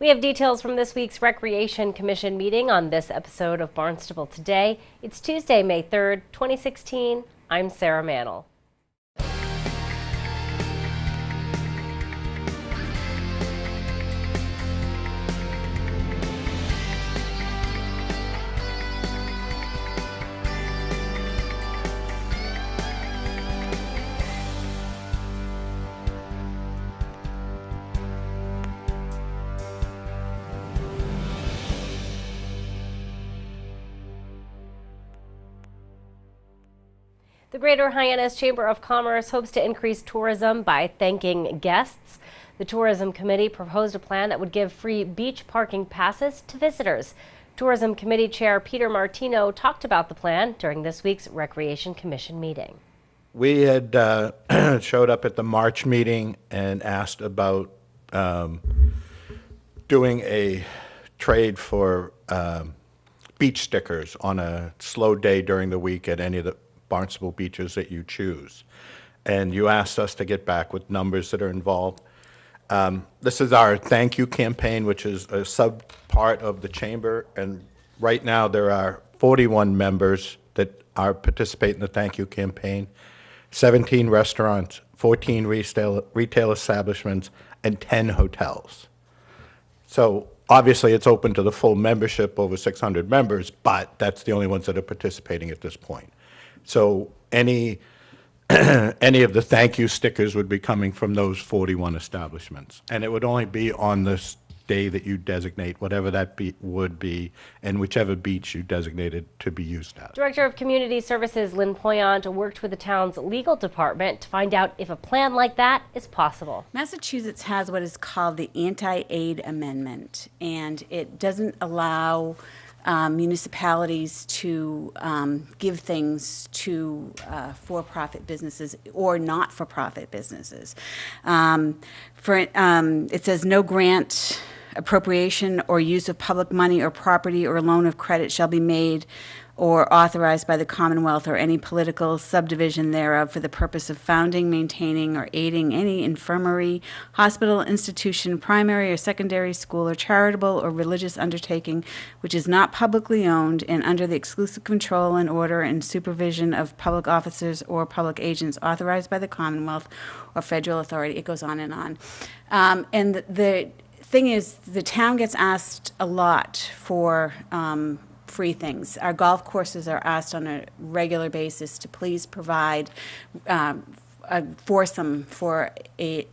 We have details from this week's Recreation Commission meeting on this episode of Barnstable Today. It's Tuesday, May 3rd, 2016. I'm Sarah Mannel. The Greater Hyannis Chamber of Commerce hopes to increase tourism by thanking guests. The Tourism Committee proposed a plan that would give free beach parking passes to visitors. Tourism Committee Chair Peter Martino talked about the plan during this week's Recreation Commission meeting. We had showed up at the March meeting and asked about doing a trade for beach stickers on a slow day during the week at any of the Barnstable beaches that you choose. And you asked us to get back with numbers that are involved. This is our thank you campaign, which is a sub part of the chamber. And right now there are 41 members that are participating in the thank you campaign, 17 restaurants, 14 retail establishments, and 10 hotels. So obviously it's open to the full membership, over 600 members, but that's the only ones that are participating at this point. So any of the thank you stickers would be coming from those 41 establishments. And it would only be on this day that you designate, whatever that would be, and whichever beach you designated to be used at. Director of Community Services Lynn Poyant worked with the town's legal department to find out if a plan like that is possible. Massachusetts has what is called the Anti-Aid Amendment, and it doesn't allow municipalities to give things to for-profit businesses or not-for-profit businesses. It says no grant, appropriation, or use of public money or property or loan of credit shall be made or authorized by the Commonwealth or any political subdivision thereof for the purpose of founding, maintaining, or aiding any infirmary, hospital, institution, primary or secondary school, or charitable or religious undertaking which is not publicly owned and under the exclusive control and order and supervision of public officers or public agents authorized by the Commonwealth or federal authority. It goes on and on. And the thing is, the town gets asked a lot for free things. Our golf courses are asked on a regular basis to please provide a foursome for a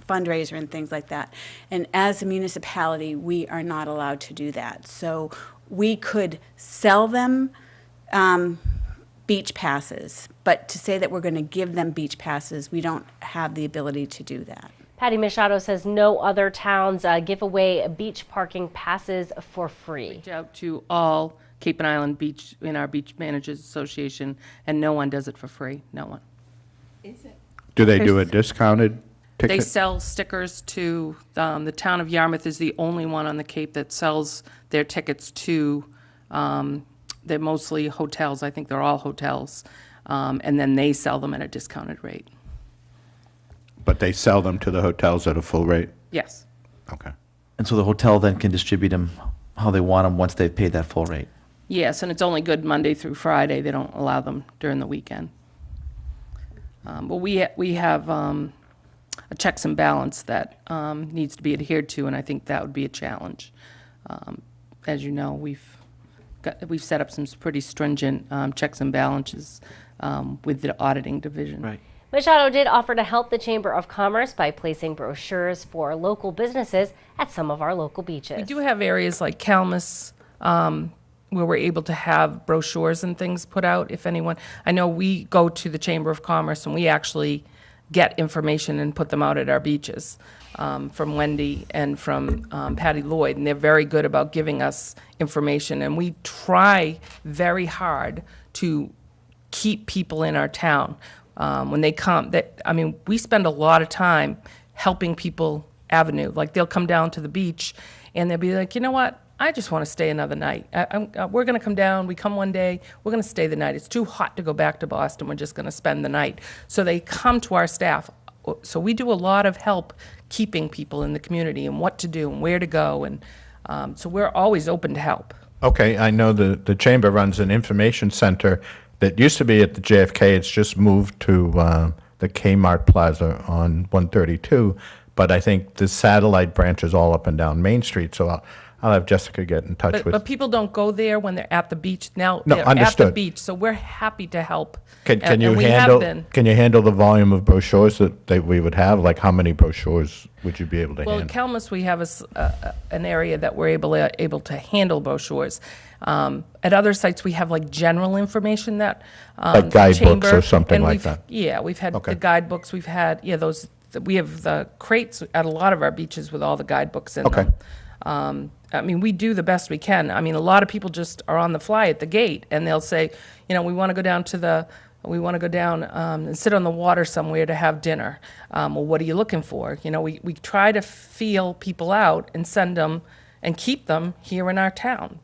fundraiser and things like that. And as a municipality, we are not allowed to do that. So we could sell them beach passes, but to say that we're going to give them beach passes, we don't have the ability to do that. Patty Machado says no other towns give away beach parking passes for free. Reach out to all Cape and Island Beach in our Beach Managers Association, and no one does it for free. No one. Is it? Do they do a discounted ticket? They sell stickers to the town of Yarmouth is the only one on the Cape that sells their tickets to. They're mostly hotels. I think they're all hotels, and then they sell them at a discounted rate. But they sell them to the hotels at a full rate? Yes. Okay. And so the hotel then can distribute them how they want them once they've paid that full rate? Yes, and it's only good Monday through Friday. They don't allow them during the weekend. But we have a checks and balance that needs to be adhered to, and I think that would be a challenge. As you know, we've set up some pretty stringent checks and balances with the auditing division. Right. Machado did offer to help the Chamber of Commerce by placing brochures for local businesses at some of our local beaches. We do have areas like Calmus where we're able to have brochures and things put out if anyone. I know we go to the Chamber of Commerce and we actually get information and put them out at our beaches from Wendy and from Patty Lloyd, and they're very good about giving us information, and we try very hard to keep people in our town. When they come, we spend a lot of time helping people avenue. Like they'll come down to the beach and they'll be like, you know what? I just want to stay another night. We're going to come down. We come one day. We're going to stay the night. It's too hot to go back to Boston. We're just going to spend the night. So they come to our staff So we do a lot of help keeping people in the community and what to do and where to go, and so we're always open to help. Okay, I know the chamber runs an information center that used to be at the JFK. It's just moved to the Kmart Plaza on 132, but I think the satellite branch is all up and down Main Street, so I'll have Jessica get in touch with. But people don't go there when they're at the beach. Now No, they're at the understood. beach, so we're happy to help. Can And you we have handle been. can you handle the volume of brochures that we would have? Like, how many brochures would you be able to Well, at handle? Kelmus, we have an area that we're able to handle brochures. At other sites, we have like general information that Like the guidebooks chamber- or something and like we've- that? Yeah, we've had Okay. the guidebooks. We've had those. We have the crates at a lot of our beaches with all the guidebooks in Okay. them. I mean, we do the best we can. I mean, a lot of people just are on the fly at the gate, and they'll say, we want to go down and sit on the water somewhere to have dinner. Well, what are you looking for? We try to feel people out and send them and keep them here in our town.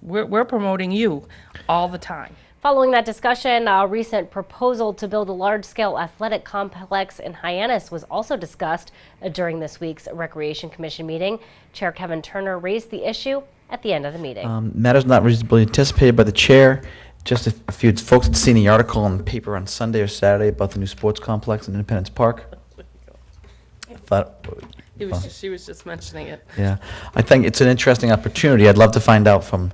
We're promoting you all the time. Following that discussion, a recent proposal to build a large-scale athletic complex in Hyannis was also discussed during this week's Recreation Commission meeting. Chair Kevin Turner raised the issue at the end of the meeting. Matters not reasonably anticipated by the chair. Just a few folks had seen the article in the paper on Sunday or Saturday about the new sports complex in Independence Park. I thought, She was just mentioning it. yeah, I think it's an interesting opportunity. I'd love to find out from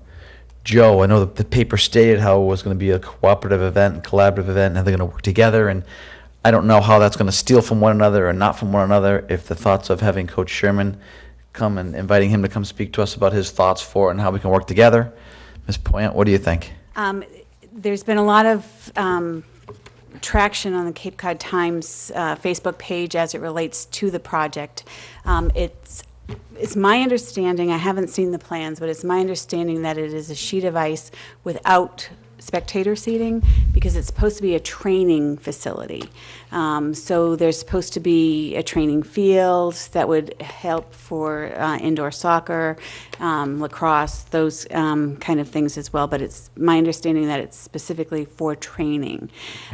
Joe. I know that the paper stated how it was going to be a cooperative event and collaborative event, and how they're going to work together. And I don't know how that's going to steal from one another or not from one another. If the thoughts of having Coach Sherman come and inviting him to come speak to us about his thoughts for it and how we can work together. Ms. Poyant, what do you think? There's been a lot of traction on the Cape Cod Times Facebook page as it relates to the project. It's my understanding, I haven't seen the plans, but it's my understanding that it is a sheet of ice without spectator seating because it's supposed to be a training facility. So there's supposed to be a training field that would help for indoor soccer, lacrosse, those kind of things as well. But it's my understanding that it's specifically for training.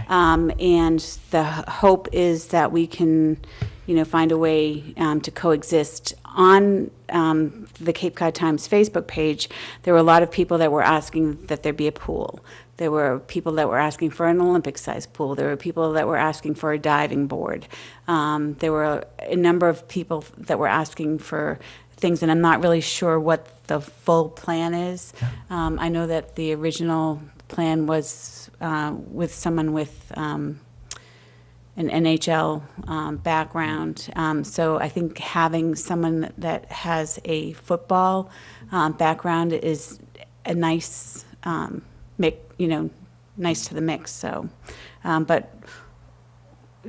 And the hope is that we can, find a way to coexist. On the Cape Cod Times Facebook page, there were a lot of people that were asking that there be a pool. There were people that were asking for an Olympic-sized pool. There were people that were asking for a diving board. There were a number of people that were asking for things, and I'm not really sure what the full plan is. I know that the original plan was with someone with an NHL background. So I think having someone that has a football background is a nice nice to the mix. So, but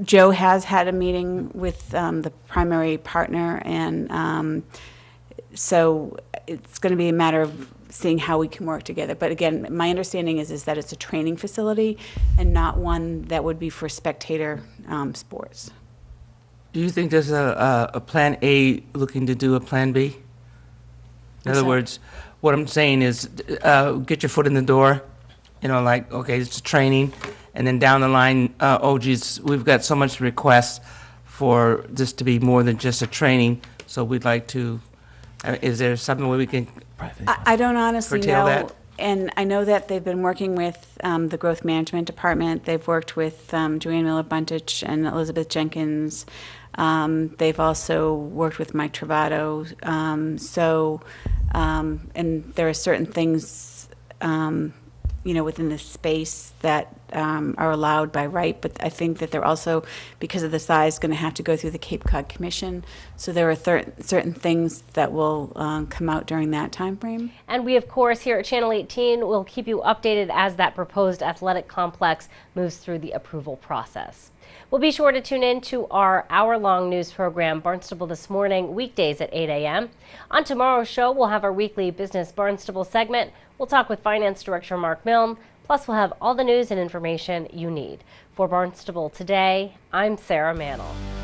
Joe has had a meeting with the primary partner, and so it's going to be a matter of seeing how we can work together. But again, my understanding is that it's a training facility and not one that would be for spectator sports. Do you think there's a Plan A looking to do a Plan B? In other sorry? words, what I'm saying is get your foot in the door, okay, it's training, and then down the line, oh geez, we've got so much requests for this to be more than just a training, so we'd like to, is there something where we can, I don't honestly Curtail know. that? And I know that they've been working with the Growth Management Department. They've worked with Joanne Miller-Buntich and Elizabeth Jenkins. They've also worked with Mike Travato. And there are certain things, within the space that are allowed by right. But I think that they're also, because of the size, going to have to go through the Cape Cod Commission. So there are certain things that will come out during that time frame. And we, of course, here at Channel 18 will keep you updated as that proposed athletic complex moves through the approval process. We'll be sure to tune in to our hour-long news program, Barnstable This Morning, weekdays at 8 a.m. On tomorrow's show, we'll have our weekly Business Barnstable segment. We'll talk with Finance Director Mark Milne. Plus, we'll have all the news and information you need. For Barnstable Today, I'm Sarah Mannel.